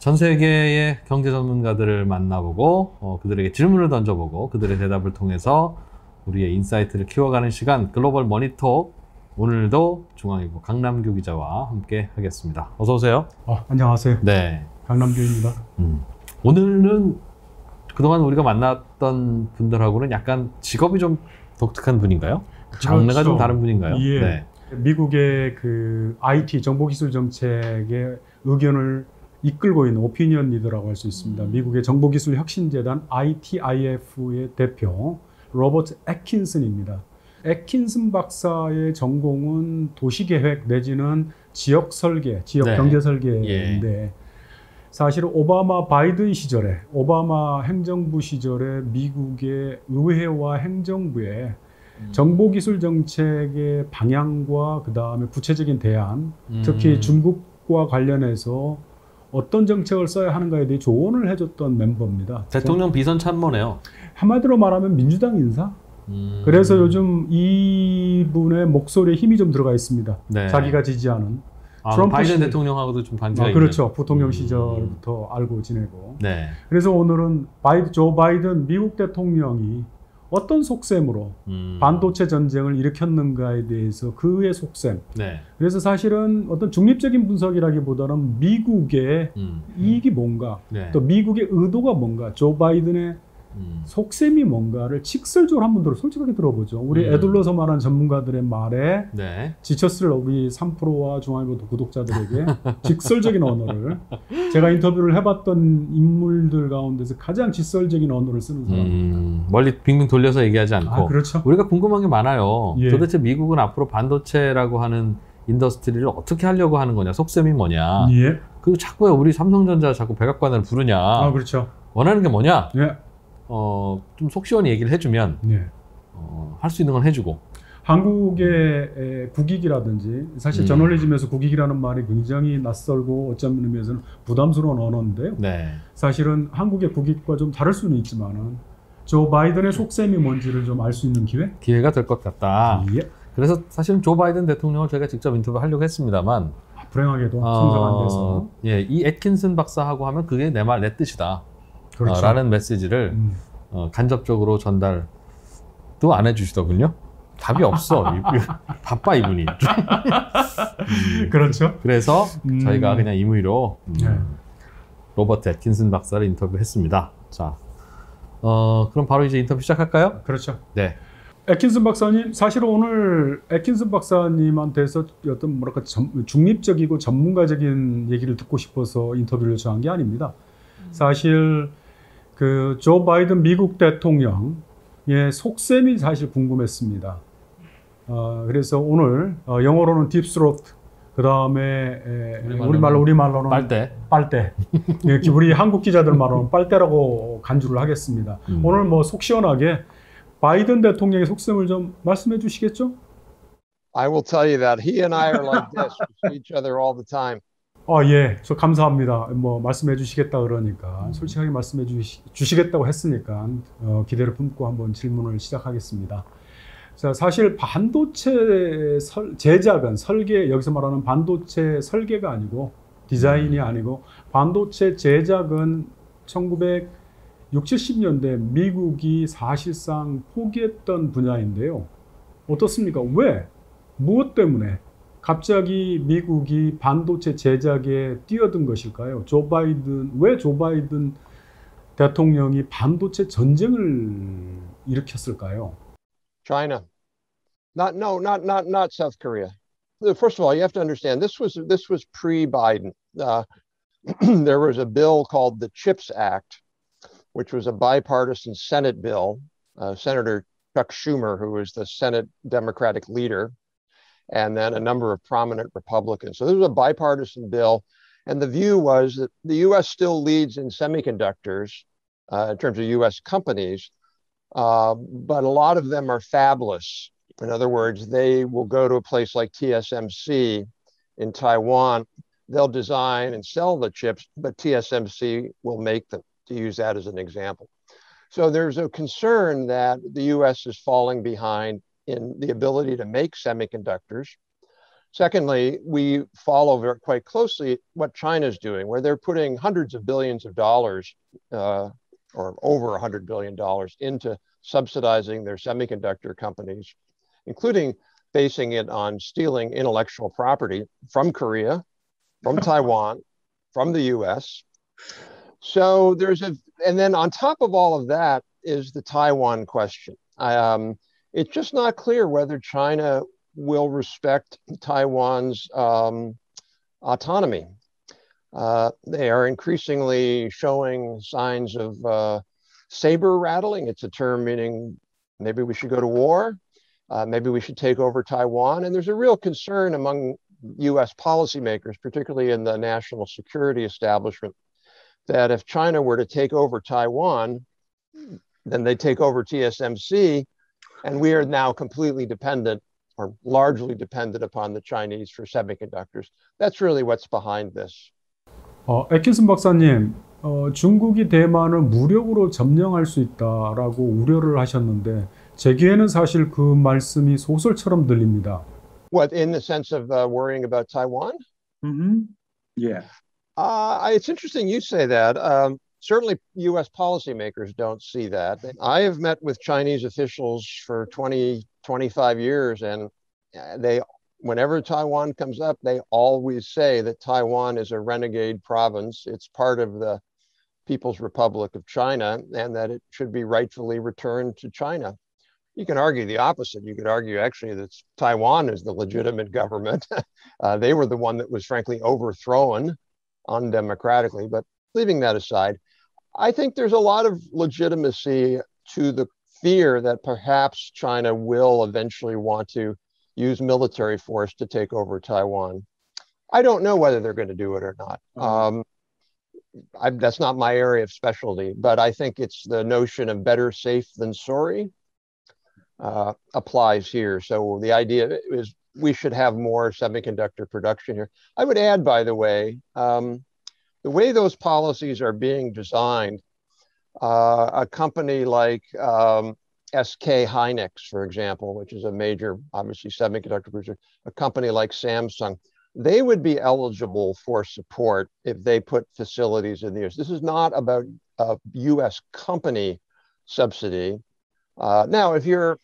전 세계의 경제 전문가들을 만나보고 그들에게 질문을 던져보고 그들의 대답을 통해서 우리의 인사이트를 키워가는 시간 글로벌 머니톡. 오늘도 중앙일보 강남규 기자와 함께 하겠습니다. 어서 오세요. 안녕하세요. 네, 강남규입니다. 오늘은 그동안 우리가 만났던 분들하고는 약간 직업이 좀 독특한 분인가요? 장르가 그렇죠. 좀 다른 분인가요? 예. 네. 미국의 그 IT 정보기술 정책의 의견을 이끌고 있는 오피니언 리더라고 할 수 있습니다. 미국의 정보기술 혁신재단 ITIF의 대표 로버트 애킨슨입니다. 애킨슨 박사의 전공은 도시계획 내지는 지역 설계, 지역 네. 경제 설계인데 사실 오바마 바이든 시절에 오바마 행정부 시절에 미국의 의회와 행정부의 정보기술 정책의 방향과 그 다음에 구체적인 대안, 특히 중국과 관련해서 어떤 정책을 써야 하는가에 대해 조언을 해줬던 멤버입니다. 대통령 비선 참모네요. 한마디로 말하면 민주당 인사. 그래서 요즘 이분의 목소리에 힘이 좀 들어가 있습니다. 네. 자기가 지지하는. 트럼프 바이든 대통령하고도 좀 관계가 있는. 그렇죠. 부통령 시절부터 알고 지내고. 네. 그래서 오늘은 조 바이든 미국 대통령이 어떤 속셈으로 반도체 전쟁을 일으켰는가에 대해서 그의 속셈. 네. 그래서 사실은 어떤 중립적인 분석이라기보다는 미국의 이익이 뭔가, 네. 또 미국의 의도가 뭔가, 조 바이든의 속셈이 뭔가를 직설적으로 한번 솔직하게 들어보죠. 우리 애둘러서 말한 전문가들의 말에 네. 지쳤을 우리 3%와 중앙일보 구독자들에게 직설적인 언어를, 제가 인터뷰를 해봤던 인물들 가운데서 가장 직설적인 언어를 쓰는 사람입니다. 멀리 빙빙 돌려서 얘기하지 않고. 그렇죠. 우리가 궁금한 게 많아요. 예. 도대체 미국은 앞으로 반도체라고 하는 인더스트리를 어떻게 하려고 하는 거냐, 속셈이 뭐냐. 예. 그리고 자꾸 왜 우리 삼성전자 자꾸 백악관을 부르냐. 그렇죠. 원하는 게 뭐냐. 예. 좀 속 시원히 얘기를 해주면 예. 할 수 있는 건 해주고. 한국의 국익이라든지, 사실 저널리즘에서 국익이라는 말이 굉장히 낯설고 어쩌면 의미에서는 부담스러운 언어인데요. 네. 사실은 한국의 국익과 좀 다를 수는 있지만은 조 바이든의 속셈이 뭔지를 좀 알 수 있는 기회가 될 것 같다. 예. 그래서 사실은 조 바이든 대통령을 저희가 직접 인터뷰하려고 했습니다만 불행하게도 성사가 안 돼서. 예, 이 애킨슨 박사하고 하면 그게 내 말 내 뜻이다. 그렇죠. 라는 메시지를 간접적으로 전달도 안 해주시더군요. 답이 없어. 바빠 이분이. 그렇죠. 그래서 저희가 그냥 임의로 네. 로버트 애킨슨 박사를 인터뷰했습니다. 자, 그럼 바로 이제 인터뷰 시작할까요? 그렇죠. 네. 애킨슨 박사님, 사실 오늘 애킨슨 박사님한테서 어떤 뭐랄까 중립적이고 전문가적인 얘기를 듣고 싶어서 인터뷰를 요청한 게 아닙니다. 사실 그 조 바이든 미국 대통령의 속셈이 사실 궁금했습니다. 그래서 오늘 영어로는 딥스로트, 그 다음에 우리말로는 빨대. 예, 우리 한국 기자들 말로는 빨대라고 간주를 하겠습니다. 오늘 뭐 속 시원하게 바이든 대통령의 속셈을 좀 말씀해 주시겠죠? I will tell you that he and I are like this. We see each other all the time. 예, 저 감사합니다. 뭐 말씀해 주시겠다 그러니까 솔직하게 말씀해 주시겠다고 했으니까 기대를 품고 한번 질문을 시작하겠습니다. 자, 사실 반도체 제작은 설계, 여기서 말하는 반도체 설계가 아니고 디자인이 아니고 반도체 제작은 1960, 70년대 미국이 사실상 포기했던 분야인데요. 어떻습니까? 왜? 무엇 때문에 갑자기 미국이 반도체 제작에 뛰어든 것일까요? 왜 조 바이든 대통령이 반도체 전쟁을 일으켰을까요? China. Not South Korea. First of all, you have to understand this was pre-Biden. There was a bill called the CHIPS Act, which was a bipartisan Senate bill. Senator Chuck Schumer, who was the Senate Democratic leader, and then a number of prominent Republicans. So this was a bipartisan bill. And the view was that the U.S. still leads in semiconductors in terms of U.S. companies, but a lot of them are fabless. In other words, they will go to a place like TSMC in Taiwan. They'll design and sell the chips, but TSMC will make them, to use that as an example. So there's a concern that the U.S. is falling behind in the ability to make semiconductors. Secondly, we follow quite closely what China's doing, where they're putting hundreds of billions of dollars, or over $100 billion, into subsidizing their semiconductor companies, including basing it on stealing intellectual property from Korea, from Taiwan, from the US. So and then on top of all of that is the Taiwan question. It's just not clear whether China will respect Taiwan's autonomy. They are increasingly showing signs of saber rattling. It's a term meaning maybe we should go to war, maybe we should take over Taiwan. And there's a real concern among US policymakers, particularly in the national security establishment, that if China were to take over Taiwan, then they take over TSMC, and we are now completely dependent or largely dependent upon the Chinese for semiconductors. That's really what's behind this. 애킨슨 박사님, 중국이 대만을 무력으로 점령할 수 있다라고 우려를 하셨는데 제 귀에는 사실 그 말씀이 소설처럼 들립니다. What, in the sense of worrying about Taiwan? Mm-hmm. Yeah. It's interesting you say that. Certainly, US policymakers don't see that. I have met with Chinese officials for 20, 25 years, and whenever Taiwan comes up, they always say that Taiwan is a renegade province. It's part of the People's Republic of China, and that it should be rightfully returned to China. You can argue the opposite. You could argue actually that Taiwan is the legitimate government. They were the one that was frankly overthrown undemocratically. But leaving that aside, I think there's a lot of legitimacy to the fear that perhaps China will eventually want to use military force to take over Taiwan. I don't know whether they're going to do it or not. That's not my area of specialty, but I think it's the notion of better safe than sorry applies here. So the idea is we should have more semiconductor production here. I would add, by the way those policies are being designed, a company like SK Hynix, for example, which is a major, obviously, semiconductor producer, a company like Samsung, they would be eligible for support if they put facilities in the US. This is not about a US company subsidy. Now, if you're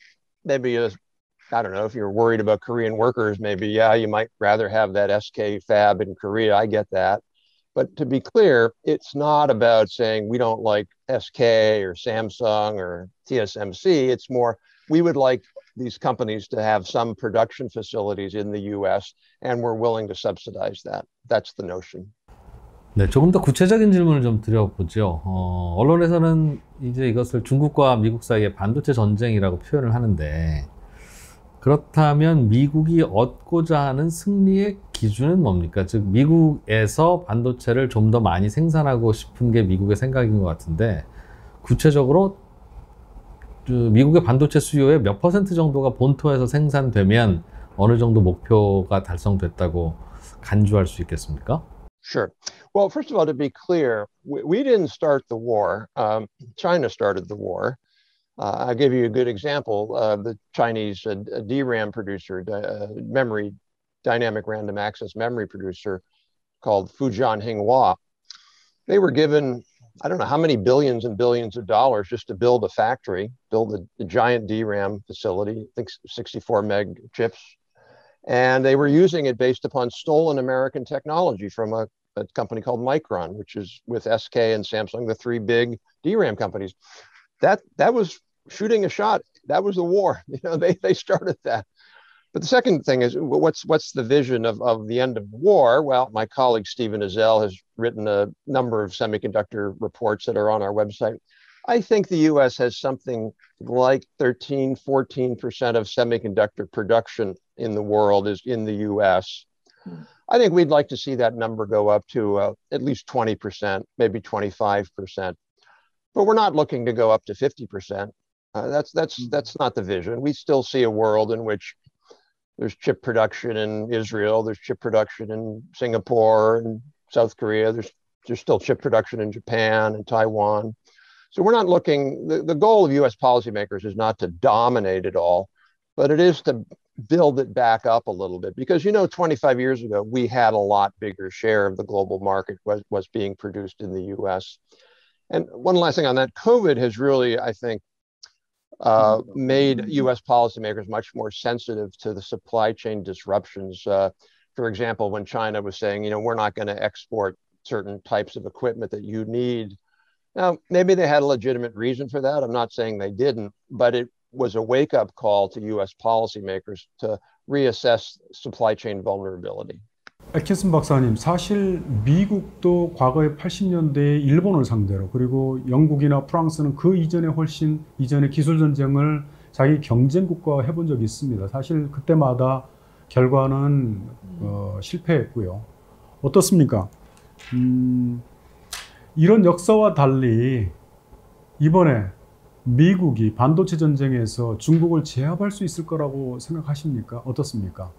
maybe I don't know, if you're worried about Korean workers, maybe, yeah, you might rather have that SK fab in Korea. I get that. But to be clear, it's not about saying we don't like SK or Samsung or TSMC. It's more, we would like these companies to have some production facilities in the US, and we're willing to subsidize that. That's the notion. 네, 조금 더 구체적인 질문을 좀 드려보죠. 언론에서는 이제 이것을 중국과 미국 사이의 반도체 전쟁이라고 표현을 하는데, 그렇다면 미국이 얻고자 하는 승리의 기준은 뭡니까? 즉 미국에서 반도체를 좀 더 많이 생산하고 싶은 게 미국의 생각인 것 같은데, 구체적으로 미국의 반도체 수요의 몇 % 정도가 본토에서 생산되면 어느 정도 목표가 달성됐다고 간주할 수 있겠습니까? Sure. Well, first of all, to be clear, we didn't start the war. China started the war. I'll give you a good example. The Chinese DRAM producer, memory, dynamic random access memory producer called Fujian Hinghua. They were given, I don't know how many billions and billions of dollars just to build a factory, build a giant DRAM facility, I think 64 meg chips. And they were using it based upon stolen American technology from a company called Micron, which is with SK and Samsung, the three big DRAM companies. That was shooting a shot. That was the war. You know, they started that. But the second thing is, what's the vision of the end of the war? Well, my colleague Stephen Ezell has written a number of semiconductor reports that are on our website. I think the US has something like 13, 14% of semiconductor production in the world is in the US. I think we'd like to see that number go up to at least 20%, maybe 25%. But we're not looking to go up to 50%. That's not the vision. We still see a world in which there's chip production in Israel, there's chip production in Singapore and South Korea, there's still chip production in Japan and Taiwan. So we're not looking, the goal of US policymakers is not to dominate it all, but it is to build it back up a little bit because 25 years ago we had a lot bigger share of the global market was being produced in the US. And one last thing on that, COVID has really, I think, made US policymakers much more sensitive to the supply chain disruptions. For example, when China was saying, we're not going to export certain types of equipment that you need. Now, maybe they had a legitimate reason for that. I'm not saying they didn't, but it was a wake-up call to US policymakers to reassess supply chain vulnerability. 애킨슨 박사님, 사실 미국도 과거에 80년대에 일본을 상대로 그리고 영국이나 프랑스는 그 이전에 훨씬 이전에 기술 전쟁을 자기 경쟁 국가와 해본 적이 있습니다. 사실 그때마다 결과는 실패했고요. 어떻습니까? 이런 역사와 달리 이번에 미국이 반도체 전쟁에서 중국을 제압할 수 있을 거라고 생각하십니까? 어떻습니까?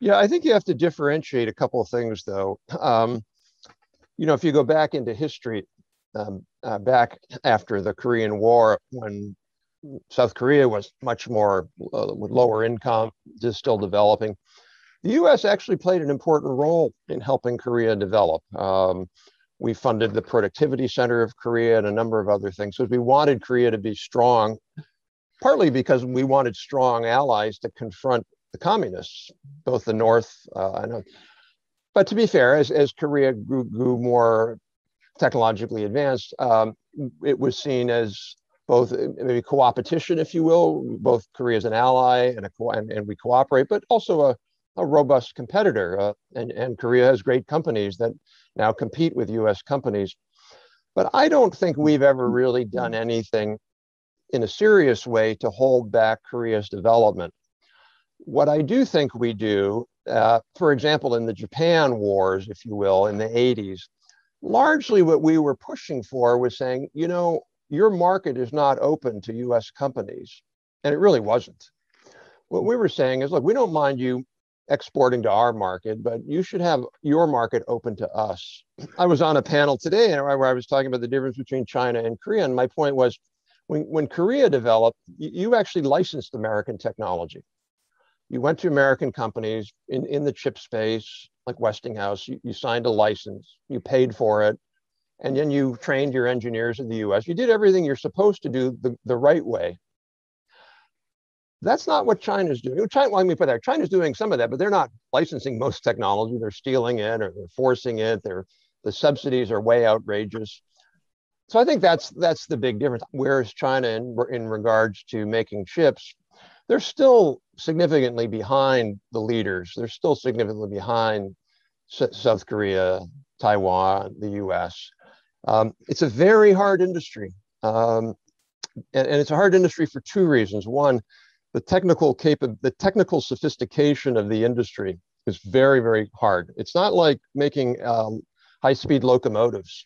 Yeah, I think you have to differentiate a couple of things, though. If you go back into history, back after the Korean War, when South Korea was much more with lower income, just still developing, the U.S. actually played an important role in helping Korea develop. We funded the Productivity Center of Korea and a number of other things because we wanted Korea to be strong, partly because we wanted strong allies to confront the communists, both the North, but to be fair, as Korea grew more technologically advanced, it was seen as both maybe co-opetition, if you will, both Korea as an ally and we cooperate, but also a robust competitor. And Korea has great companies that now compete with US companies. But I don't think we've ever really done anything in a serious way to hold back Korea's development. What I do think we do, for example, in the Japan wars, if you will, in the 80s, largely what we were pushing for was saying, your market is not open to US companies. And it really wasn't. What we were saying is, look, we don't mind you exporting to our market, but you should have your market open to us. I was on a panel today where I was talking about the difference between China and Korea. And my point was, when Korea developed, you actually licensed American technology. You went to American companies in the chip space, like Westinghouse, you signed a license, you paid for it, and then you trained your engineers in the US. You did everything you're supposed to do the right way. That's not what China's doing. China's doing some of that, but they're not licensing most technology. They're stealing it or they're forcing it. The subsidies are way outrageous. So I think that's the big difference. Whereas China, in regards to making chips, they're still significantly behind the leaders. They're still significantly behind South Korea, Taiwan, the US. It's a very hard industry. And it's a hard industry for two reasons. One, the technical sophistication of the industry is very, very hard. It's not like making high-speed locomotives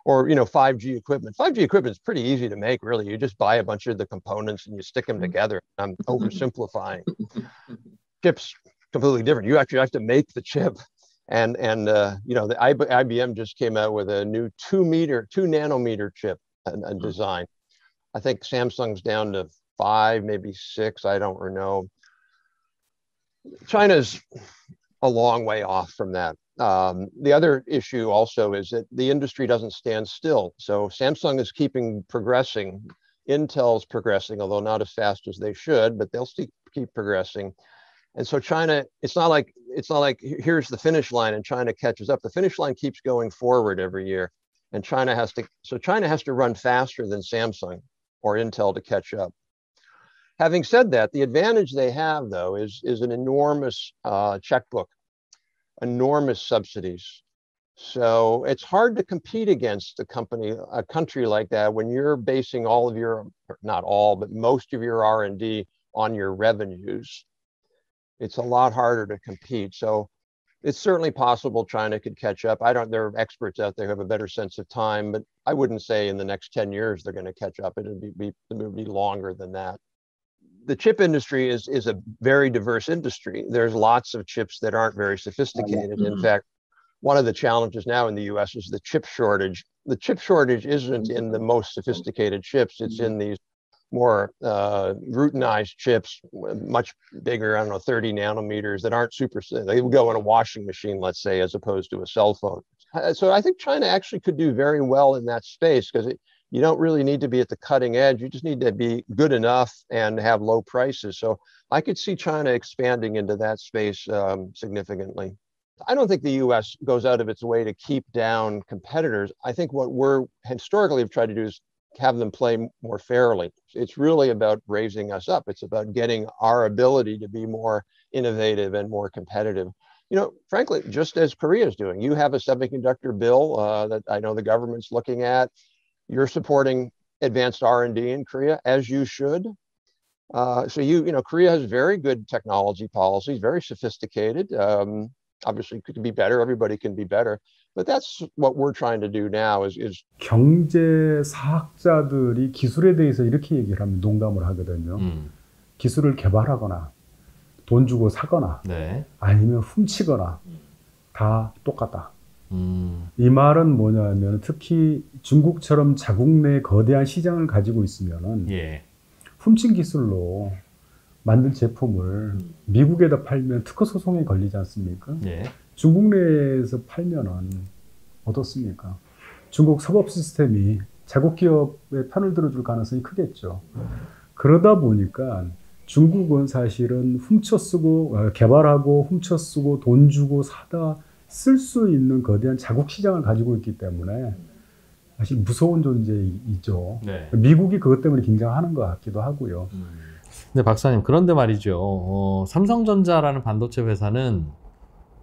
or 5G equipment. 5G equipment is pretty easy to make, really. You just buy a bunch of the components and you stick them together. I'm oversimplifying. Chips completely different. You actually have to make the chip, and the IBM just came out with a new 2 nanometer chip and design. I think Samsung's down to 5, maybe 6. I don't know. China's a long way off from that. The other issue also is that the industry doesn't stand still. So Samsung is progressing. Intel's progressing, although not as fast as they should, but they'll still keep progressing. And so China, it's not like here's the finish line and China catches up. The finish line keeps going forward every year, and China has to run faster than Samsung or Intel to catch up. Having said that, the advantage they have, though, is an enormous checkbook, enormous subsidies. So it's hard to compete against a country like that when you're basing all of your, not all, but most of your R&D on your revenues. It's a lot harder to compete. So it's certainly possible China could catch up. There are experts out there who have a better sense of time, but I wouldn't say in the next 10 years they're going to catch up. It would be longer than that. The chip industry is a very diverse industry. There's lots of chips that aren't very sophisticated. In fact, one of the challenges now in the US is the chip shortage. The chip shortage isn't in the most sophisticated chips. It's in these more routinized chips, much bigger, I don't know, 30 nanometers that aren't super, they would go in a washing machine, let's say, as opposed to a cell phone. So I think China actually could do very well in that space because you don't really need to be at the cutting edge. You just need to be good enough and have low prices. So I could see China expanding into that space significantly. I don't think the US goes out of its way to keep down competitors. I think what we're historically have tried to do is have them play more fairly. It's really about raising us up. It's about getting our ability to be more innovative and more competitive. You know, frankly, just as Korea is doing. You have a semiconductor bill that I know the government's looking at. You're supporting advanced R&D in Korea, as you should. So you know, Korea has very good technology policies, very sophisticated. Obviously, it could be better. Everybody can be better. But that's what we're trying to do now is 경제사학자들이 기술에 대해서 이렇게 얘기를 하면 농담을 하거든요. 기술을 개발하거나 돈 주고 사거나 네. 아니면 훔치거나 다 똑같다. 이 말은 뭐냐면 특히 중국처럼 자국 내 거대한 시장을 가지고 있으면은 예. 훔친 기술로 만든 제품을 미국에다 팔면 특허 소송에 걸리지 않습니까? 예. 중국 내에서 팔면은 어떻습니까? 중국 사법 시스템이 자국 기업의 편을 들어줄 가능성이 크겠죠. 그러다 보니까 중국은 사실은 훔쳐 쓰고 개발하고 훔쳐 쓰고 돈 주고 사다 쓸 수 있는 거대한 자국 시장을 가지고 있기 때문에 사실 무서운 존재이죠. 네. 미국이 그것 때문에 긴장하는 것 같기도 하고요. 근데 박사님, 그런데 말이죠. 삼성전자라는 반도체 회사는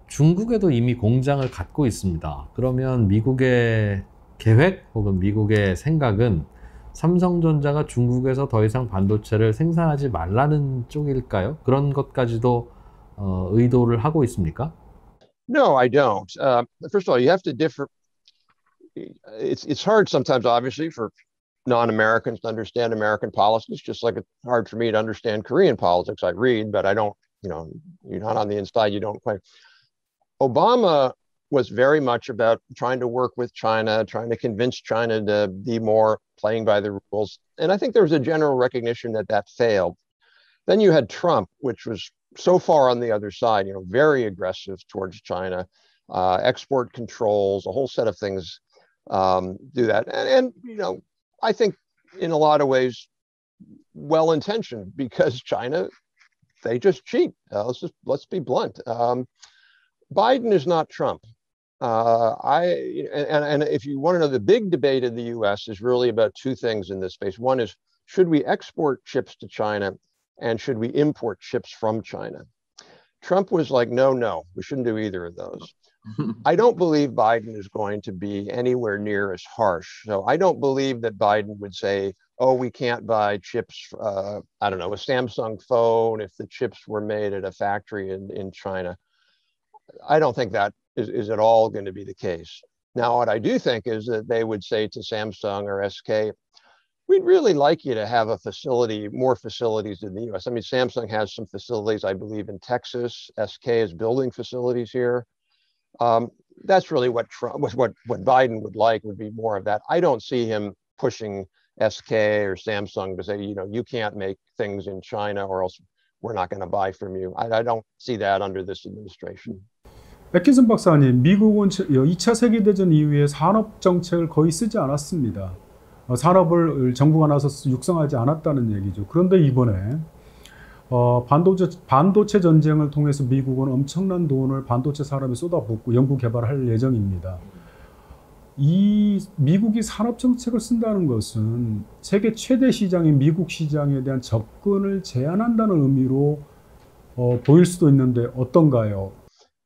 중국에도 이미 공장을 갖고 있습니다. 그러면 미국의 계획 혹은 미국의 생각은 삼성전자가 중국에서 더 이상 반도체를 생산하지 말라는 쪽일까요? 그런 것까지도 의도를 하고 있습니까? no, I don't. First of all, you have to differ. It's hard sometimes, obviously, for non-Americans to understand American politics, just like it's hard for me to understand Korean politics. I read, but I don't, you know, you're not on the inside, you don't quite. Obama was very much about trying to work with China, trying to convince China to be more playing by the rules. And I think there was a general recognition that that failed. Then you had Trump, which was so far on the other side, you know, very aggressive towards China, export controls, a whole set of things do that. And, you know, I think in a lot of ways, well-intentioned because China, they just cheat. Let's be blunt. Biden is not Trump. And if you want to know, the big debate in the US is really about two things in this space. One is, should we export chips to China and should we import chips from China? Trump was like, no, we shouldn't do either of those. I don't believe Biden is going to be anywhere near as harsh. So I don't believe that Biden would say, oh, we can't buy chips, I don't know, a Samsung phone if the chips were made at a factory in China. I don't think that is at all going to be the case. Now, what I do think is that they would say to Samsung or SK, we'd really like you to have a facility, more facilities in the US. I mean, Samsung has some facilities, I believe, in Texas. SK is building facilities here. That's really what Biden would like, would be more of that. I don't see him pushing SK or Samsung to say, you know, you can't make things in China or else we're not going to buy from you. I don't see that under this administration. 애킨슨 박사님, 미국은 2차 세계대전 이후에 산업 정책을 거의 쓰지 않았습니다. 산업을 정부가 나서서 육성하지 않았다는 얘기죠. 그런데 이번에 반도체 전쟁을 통해서 미국은 엄청난 돈을 반도체 산업에 쏟아붓고 연구 개발할 예정입니다. 이 미국이 산업 정책을 쓴다는 것은 세계 최대 시장인 미국 시장에 대한 접근을 제한한다는 의미로 보일 수도 있는데 어떤가요?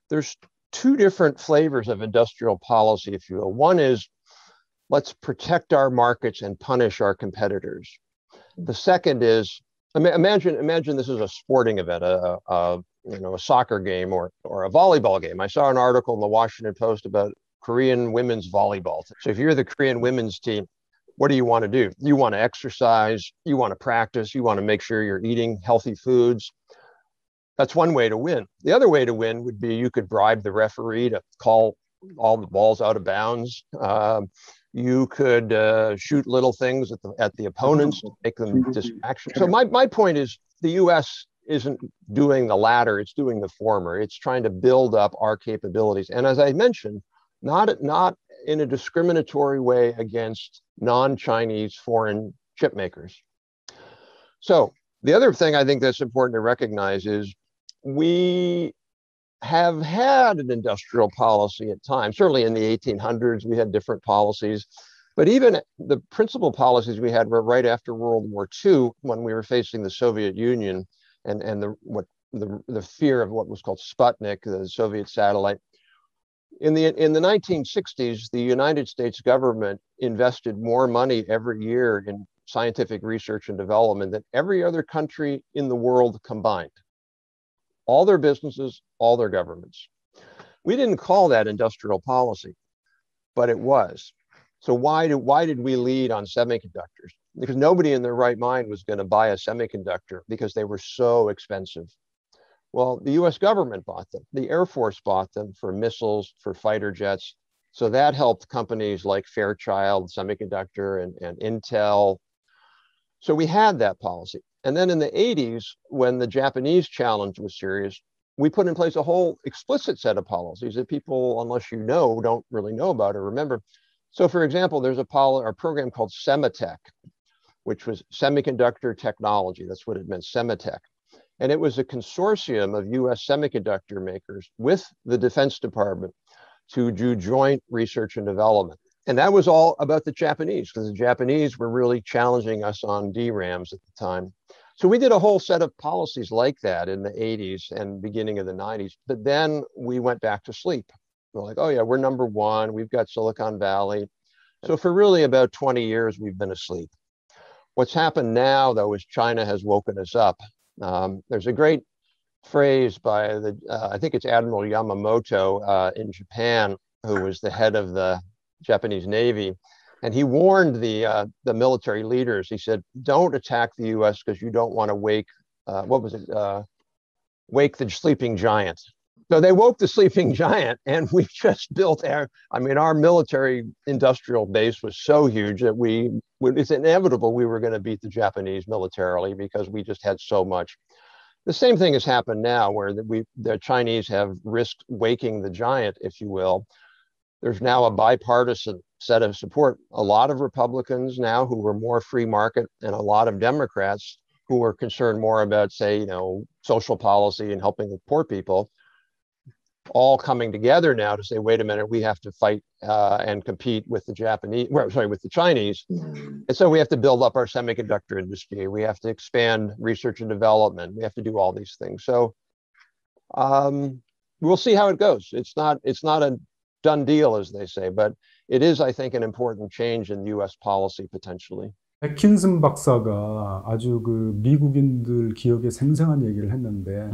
There's two different flavors of industrial policy, if you will. One is, let's protect our markets and punish our competitors. The second is, imagine this is a sporting event, a soccer game or a volleyball game. I saw an article in the Washington Post about Korean women's volleyball. So if you're the Korean women's team, what do you want to do? You want to exercise, you want to practice, you want to make sure you're eating healthy foods. That's one way to win. The other way to win would be you could bribe the referee to call all the balls out of bounds. You could shoot little things at the opponents, make them distraction. So my point is the U.S. isn't doing the latter; it's doing the former. It's trying to build up our capabilities, and as I mentioned, not in a discriminatory way against non-Chinese foreign chip makers. So the other thing I think that's important to recognize is we have had an industrial policy at times. Certainly in the 1800s, we had different policies, but even the principal policies we had were right after World War II, when we were facing the Soviet Union and the fear of what was called Sputnik, the Soviet satellite. In the 1960s, the United States government invested more money every year in scientific research and development than every other country in the world combined. All their businesses, all their governments. We didn't call that industrial policy, but it was. So why did we lead on semiconductors? Because nobody in their right mind was going to buy a semiconductor because they were so expensive. Well, the US government bought them. The Air Force bought them for missiles, for fighter jets. So that helped companies like Fairchild Semiconductor and Intel. So we had that policy. And then in the 80s, when the Japanese challenge was serious, we put in place a whole explicit set of policies that people, unless you know, don't really know about or remember. So for example, there's a program called Sematech, which was semiconductor technology. That's what it meant, Sematech. And it was a consortium of US semiconductor makers with the Defense Department to do joint research and development. And that was all about the Japanese, because the Japanese were really challenging us on DRAMs at the time. So we did a whole set of policies like that in the 80s and beginning of the 90s. But then we went back to sleep. We're like, oh yeah, we're number one. We've got Silicon Valley. So for really about 20 years, we've been asleep. What's happened now, though, is China has woken us up. There's a great phrase by I think it's Admiral Yamamoto in Japan, who was the head of the Japanese Navy. And he warned the military leaders. He said, don't attack the US because you don't want to wake the sleeping giant. So they woke the sleeping giant, and we just built our military industrial base was so huge that it's inevitable we were going to beat the Japanese militarily because we just had so much. The same thing has happened now, where the Chinese have risked waking the giant, if you will. There's now a bipartisan set of support. A lot of Republicans now who were more free market, and a lot of Democrats who were concerned more about, say, social policy and helping the poor people, all coming together now to say, wait a minute, we have to fight and compete with the with the Chinese. And so we have to build up our semiconductor industry. We have to expand research and development. We have to do all these things. So we'll see how it goes. It's not a done deal, as they say, but it is, I think, an important change in US policy potentially. 애킨슨 박사가 아주 미국인들 기억에 생생한 얘기를 했는데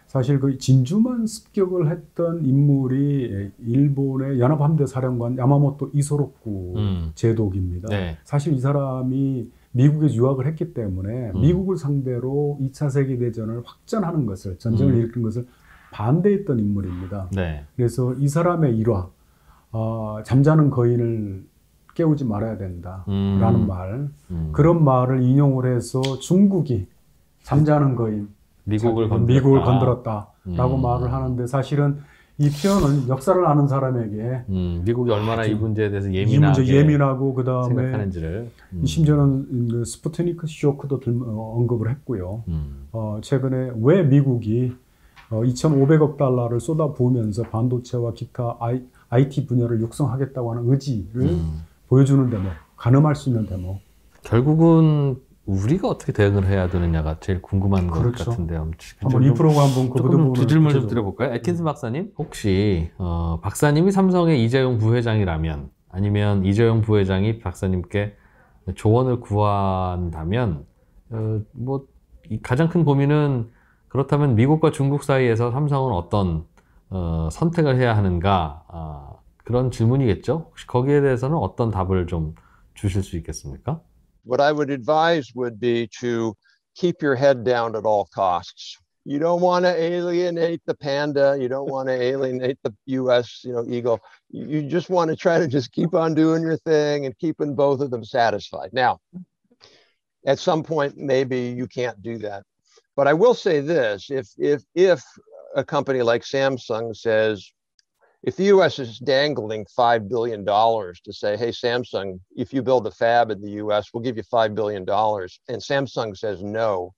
사실 진주만 습격을 했던 인물이 일본의 연합함대 사령관 야마모토 이소로쿠 제독입니다. 네. 사실 이 사람이 미국에 유학을 했기 때문에 미국을 상대로 2차 세계대전을 확전하는 것을, 전쟁을 일으킨 것을 반대했던 인물입니다. 네. 그래서 이 사람의 일화, 잠자는 거인을 깨우지 말아야 된다라는 말, 그런 말을 인용을 해서 중국이 잠자는 거인, 미국을 건드렸다라고 말을 하는데, 사실은 이 표현은 역사를 아는 사람에게 미국이 얼마나 이 문제에 대해서 예민하고 그다음에 생각하는지를 심지어는 스푸트니크 쇼크도 언급을 했고요. 최근에 왜 미국이 2,500억 달러를 쏟아부으면서 반도체와 기타 IT 분야를 육성하겠다고 하는 의지를 보여주는 대목, 가늠할 수 있는 대목. 결국은 우리가 어떻게 대응을 해야 되느냐가 제일 궁금한 것 같은데요. 한번 이 프로가 한번 조금 뒷질문 좀 드려볼까요? 애킨슨 박사님, 혹시 박사님이 삼성의 이재용 부회장이라면, 아니면 이재용 부회장이 박사님께 조언을 구한다면, 이 가장 큰 고민은, 그렇다면 미국과 중국 사이에서 삼성은 어떤 선택을 해야 하는가, 그런 질문이겠죠? 혹시 거기에 대해서는 어떤 답을 좀 주실 수 있겠습니까? What I would advise would be to keep your head down at all costs. You don't want to alienate the panda. You don't want to alienate the U.S. Eagle. You just want to try to just keep on doing your thing and keeping both of them satisfied. Now, at some point, maybe you can't do that. But I will say this: if a company like Samsung says, if the U.S. is dangling $5 billion to say, hey, Samsung, if you build a fab in the U.S., we'll give you $5 billion, and Samsung says no,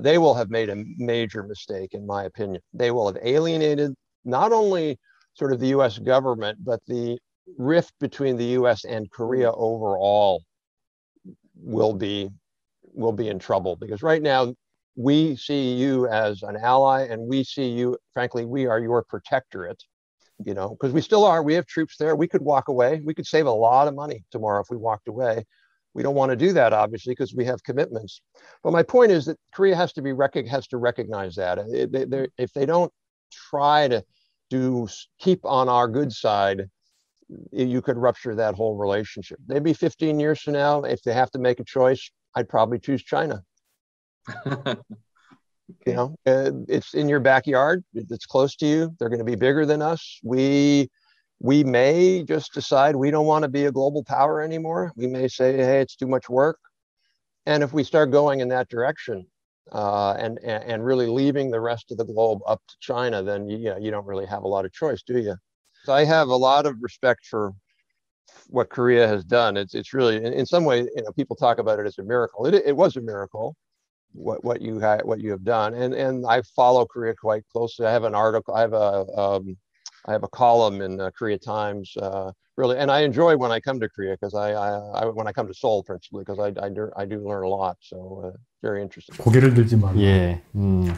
they will have made a major mistake, in my opinion. They will have alienated not only sort of the U.S. government, but the rift between the U.S. and Korea overall will be in trouble, because right now we see you as an ally, and we see you, frankly, we are your protectorate, because we still are. We have troops there. We could walk away. We could save a lot of money tomorrow if we walked away. We don't want to do that, obviously, because we have commitments. But my point is that Korea has to recognize that. If they don't try to keep on our good side, you could rupture that whole relationship. Maybe 15 years from now, if they have to make a choice, I'd probably choose China. It's in your backyard. It's close to you. They're going to be bigger than us. We may just decide we don't want to be a global power anymore. We may say, hey, it's too much work. And if we start going in that direction and really leaving the rest of the globe up to China, then you don't really have a lot of choice, do you? So I have a lot of respect for what Korea has done. It's really, in some way, people talk about it as a miracle. It was a miracle. What you have done, and I follow Korea quite closely. I have an article. I have a column in Korea Times, really, and I enjoy when I come to Korea, because when I come to Seoul principally, because I do learn a lot. So very interesting. 고개를 들지 말고. 예,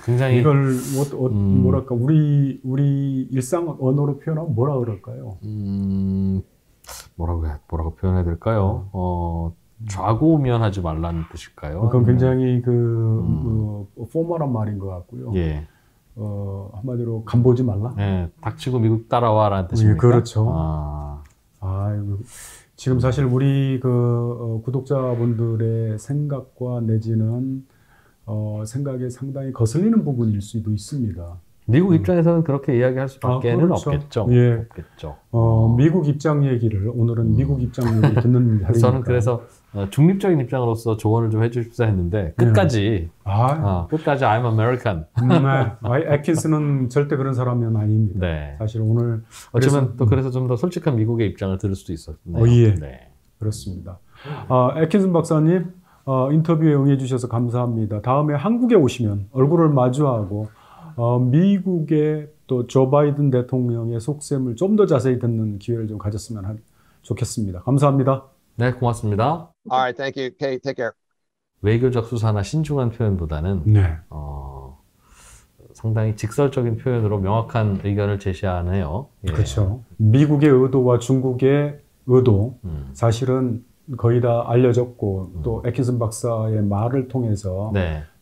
굉장히 이걸 뭐랄까 우리 일상 언어로 표현하면 뭐라 그럴까요? 뭐라고 표현해야 될까요? 좌고우면하지 말라는 뜻일까요? 그건 굉장히 포멀한 말인 것 같고요. 예. 한마디로 간 보지 말라. 예, 닥치고 미국 따라와라는 뜻입니까? 예, 그렇죠. 지금 사실 우리 구독자분들의 생각과 내지는 생각에 상당히 거슬리는 부분일 수도 있습니다. 미국 입장에서는 그렇게 이야기할 수밖에는 그렇죠. 없겠죠. 예. 없겠죠. 미국 입장 얘기를 오늘은 미국 입장 얘기 듣는 자리니까. 저는 그래서 중립적인 입장으로서 조언을 좀 해주십사 했는데 끝까지 끝까지 I'm American. 애킨스는 절대 그런 사람은 아닙니다. 네. 사실 오늘 어쩌면 그래서 좀 더 솔직한 미국의 입장을 들을 수도 있었네요. 예. 네. 그렇습니다. 애킨슨 박사님 인터뷰에 응해주셔서 감사합니다. 다음에 한국에 오시면 얼굴을 마주하고 미국의 또 조 바이든 대통령의 속셈을 좀 더 자세히 듣는 기회를 좀 가졌으면 좋겠습니다. 감사합니다. 네, 고맙습니다. All right, thank you. Okay, take care. 외교적 수사나 신중한 표현보다는 상당히 직설적인 표현으로 명확한 의견을 제시하네요. 예. 그렇죠. 미국의 의도와 중국의 의도 사실은 거의 다 알려졌고 또 애킨슨 박사의 말을 통해서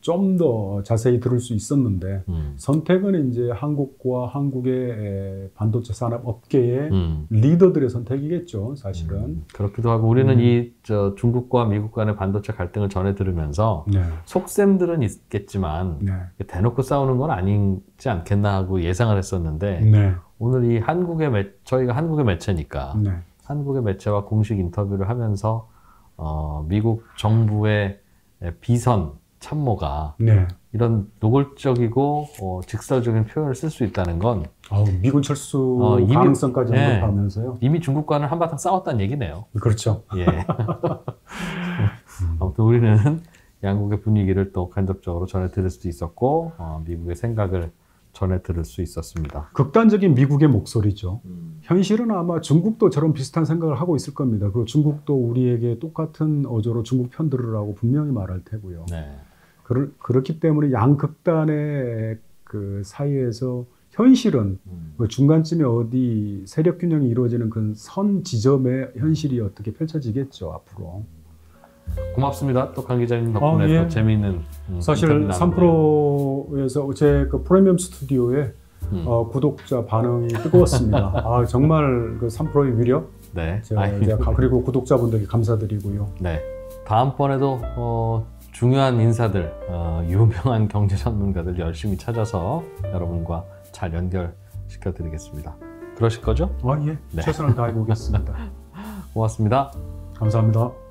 좀 더 자세히 들을 수 있었는데 선택은 이제 한국과 한국의 반도체 산업 업계의 리더들의 선택이겠죠, 사실은. 그렇기도 하고 우리는 중국과 미국 간의 반도체 갈등을 전해 들으면서 속셈들은 있겠지만 대놓고 싸우는 건 아니지 않겠나 하고 예상을 했었는데 오늘 저희가 한국의 매체니까 한국의 매체와 공식 인터뷰를 하면서 미국 정부의 비선 참모가 이런 노골적이고 직설적인 표현을 쓸 수 있다는 건 미군 철수 가능성까지 언급하면서요. 이미 중국과는 한바탕 싸웠다는 얘기네요. 그렇죠. 예. 아무튼 우리는 양국의 분위기를 또 간접적으로 전해 들을 수도 있었고 미국의 생각을 전해 들을 수 있었습니다. 극단적인 미국의 목소리죠. 현실은 아마 중국도 저런 비슷한 생각을 하고 있을 겁니다. 그리고 중국도 우리에게 똑같은 어조로 중국 편 들으라고 분명히 말할 테고요. 그렇기 때문에 양극단의 그 사이에서 현실은 중간쯤에 어디 세력 균형이 이루어지는 그 선 지점의 현실이 어떻게 펼쳐지겠죠, 앞으로. 고맙습니다. 또 강 기자님 덕분에 또 재미있는 사실 3프로에서 제 그 프리미엄 스튜디오에 구독자 반응이 뜨거웠습니다. 정말 그 3프로의 위력, 그리고 구독자분들께 감사드리고요. 다음번에도 중요한 인사들, 유명한 경제 전문가들 열심히 찾아서 여러분과 잘 연결시켜 드리겠습니다. 그러실 거죠? 예. 네. 최선을 다해 보겠습니다. 고맙습니다. 감사합니다.